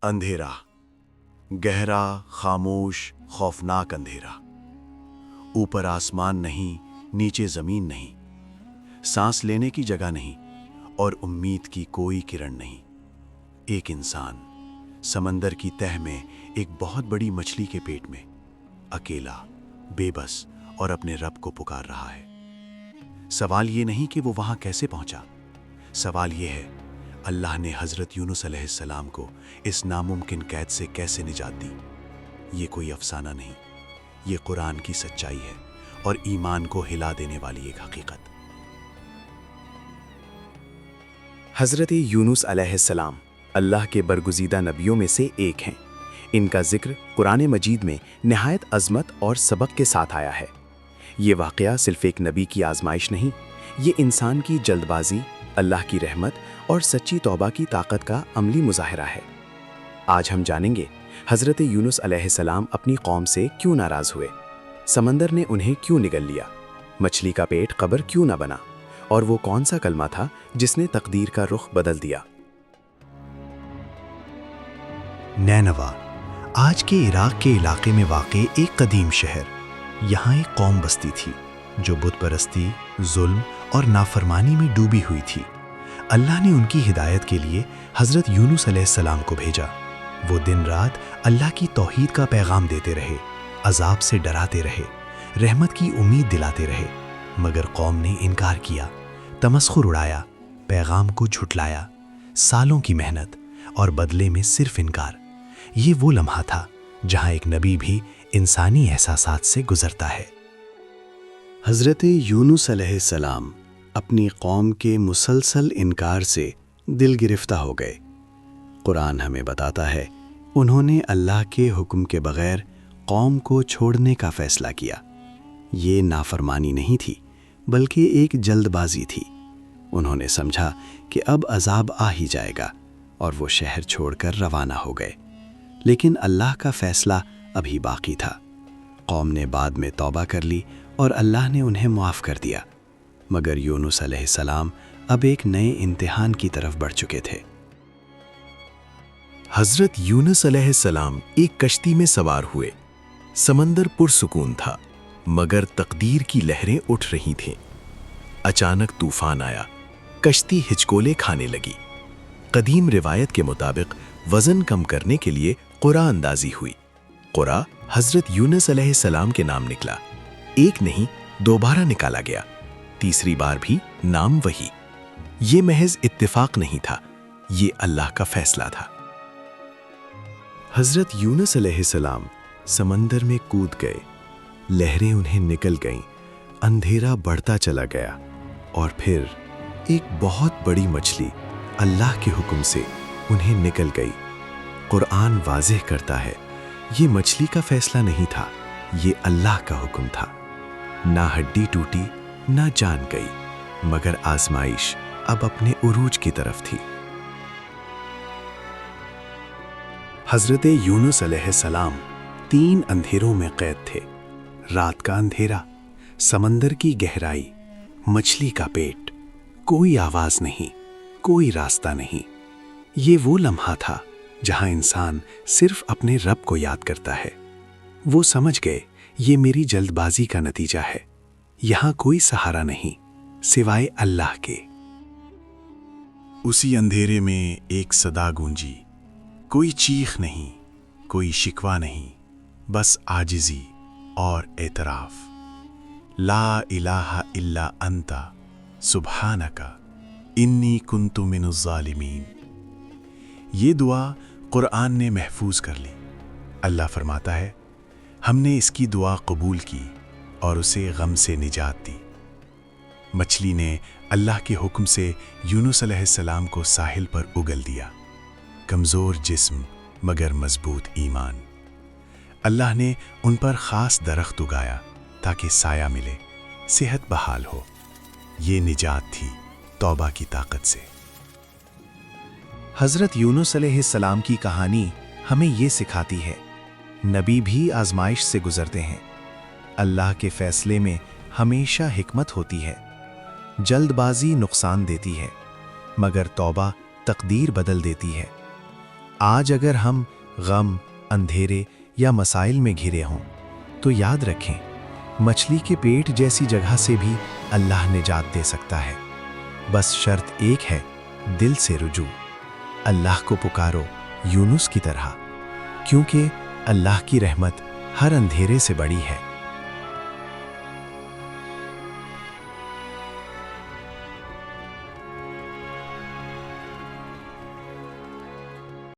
اندھیرا، گہرا، خاموش، خوفناک اندھیرا۔ اوپر آسمان نہیں، نیچے زمین نہیں، سانس لینے کی جگہ نہیں اور امید کی کوئی کرن نہیں۔ ایک انسان سمندر کی تہہ میں ایک بہت بڑی مچھلی کے پیٹ میں اکیلا، بے بس اور اپنے رب کو پکار رہا ہے۔ سوال یہ نہیں کہ وہ وہاں کیسے پہنچا، سوال یہ ہے اللہ نے حضرت یونس علیہ السلام کو اس ناممکن قید سے کیسے نجات دی۔ یہ کوئی افسانہ نہیں، یہ قرآن کی سچائی ہے اور ایمان کو ہلا دینے والی ایک حقیقت۔ حضرت یونس علیہ السلام اللہ کے برگزیدہ نبیوں میں سے ایک ہیں۔ ان کا ذکر قرآن مجید میں نہایت عظمت اور سبق کے ساتھ آیا ہے۔ یہ واقعہ صرف ایک نبی کی آزمائش نہیں، یہ انسان کی جلد بازی، اللہ کی رحمت اور سچی توبہ کی طاقت کا عملی مظاہرہ ہے۔ آج ہم جانیں گے حضرت یونس علیہ السلام اپنی قوم سے کیوں ناراض ہوئے، سمندر نے انہیں کیوں نگل لیا، مچھلی کا پیٹ قبر کیوں نہ بنا، اور وہ کون سا کلمہ تھا جس نے تقدیر کا رخ بدل دیا۔ نینوا آج کے عراق کے علاقے میں واقع ایک قدیم شہر۔ یہاں ایک قوم بستی تھی جو بت پرستی، ظلم اور نافرمانی میں ڈوبی ہوئی تھی۔ اللہ نے ان کی ہدایت کے لیے حضرت یونس علیہ السلام کو بھیجا۔ وہ دن رات اللہ کی توحید کا پیغام دیتے رہے، عذاب سے ڈراتے رہے، رحمت کی امید دلاتے رہے، مگر قوم نے انکار کیا، تمسخر اڑایا، پیغام کو جھٹلایا۔ سالوں کی محنت اور بدلے میں صرف انکار۔ یہ وہ لمحہ تھا جہاں ایک نبی بھی انسانی احساسات سے گزرتا ہے۔ حضرت یونس علیہ السلام اپنی قوم کے مسلسل انکار سے دل گرفتہ ہو گئے۔ قرآن ہمیں بتاتا ہے انہوں نے اللہ کے حکم کے بغیر قوم کو چھوڑنے کا فیصلہ کیا۔ یہ نافرمانی نہیں تھی بلکہ ایک جلد بازی تھی۔ انہوں نے سمجھا کہ اب عذاب آ ہی جائے گا اور وہ شہر چھوڑ کر روانہ ہو گئے، لیکن اللہ کا فیصلہ ابھی باقی تھا۔ قوم نے بعد میں توبہ کر لی اور اللہ نے انہیں معاف کر دیا، مگر یونس علیہ السلام اب ایک نئے امتحان کی طرف بڑھ چکے تھے۔ حضرت یونس علیہ السلام ایک کشتی میں سوار ہوئے۔ سمندر پرسکون تھا، مگر تقدیر کی لہریں اٹھ رہی تھیں۔ اچانک طوفان آیا، کشتی ہچکولے کھانے لگی۔ قدیم روایت کے مطابق وزن کم کرنے کے لیے قرا اندازی ہوئی۔ قرا حضرت یونس علیہ السلام کے نام نکلا۔ ایک نہیں، دوبارہ نکالا گیا، تیسری بار بھی نام وہی۔ یہ محض اتفاق نہیں تھا، یہ اللہ کا فیصلہ تھا۔ حضرت یونس علیہ السلام سمندر میں کود گئے، لہریں انہیں نکل گئیں، اندھیرا بڑھتا چلا گیا، اور پھر ایک بہت بڑی مچھلی اللہ کے حکم سے انہیں نکل گئی۔ قرآن واضح کرتا ہے یہ مچھلی کا فیصلہ نہیں تھا، یہ اللہ کا حکم تھا۔ نہ ہڈی ٹوٹی، نہ جان گئی، مگر آزمائش اب اپنے عروج کی طرف تھی۔ حضرت یونس علیہ السلام 3 اندھیروں میں قید تھے۔ رات کا اندھیرا، سمندر کی گہرائی، مچھلی کا پیٹ، کوئی آواز نہیں، کوئی راستہ نہیں۔ یہ وہ لمحہ تھا جہاں انسان صرف اپنے رب کو یاد کرتا ہے۔ وہ سمجھ گئے یہ میری جلد بازی کا نتیجہ ہے، یہاں کوئی سہارا نہیں سوائے اللہ کے۔ اسی اندھیرے میں ایک صدا گونجی، کوئی چیخ نہیں، کوئی شکوہ نہیں، بس عاجزی اور اعتراف۔ لا الہ الا انت سبحانک انی کنت من الظالمین۔ یہ دعا قرآن نے محفوظ کر لی۔ اللہ فرماتا ہے ہم نے اس کی دعا قبول کی اور اسے غم سے نجات دی۔ مچھلی نے اللہ کے حکم سے یونس علیہ السلام کو ساحل پر اگل دیا۔ کمزور جسم مگر مضبوط ایمان۔ اللہ نے ان پر خاص درخت اگایا تاکہ سایہ ملے، صحت بحال ہو۔ یہ نجات تھی توبہ کی طاقت سے۔ حضرت یونس علیہ السلام کی کہانی ہمیں یہ سکھاتی ہے نبی بھی آزمائش سے گزرتے ہیں۔ اللہ کے فیصلے میں ہمیشہ حکمت ہوتی ہے۔ جلد بازی نقصان دیتی ہے، مگر توبہ تقدیر بدل دیتی ہے۔ آج اگر ہم غم، اندھیرے یا مسائل میں گھرے ہوں تو یاد رکھیں، مچھلی کے پیٹ جیسی جگہ سے بھی اللہ نجات دے سکتا ہے۔ بس شرط ایک ہے، دل سے رجوع۔ اللہ کو پکارو یونس کی طرح، کیونکہ اللہ کی رحمت ہر اندھیرے سے بڑی ہے۔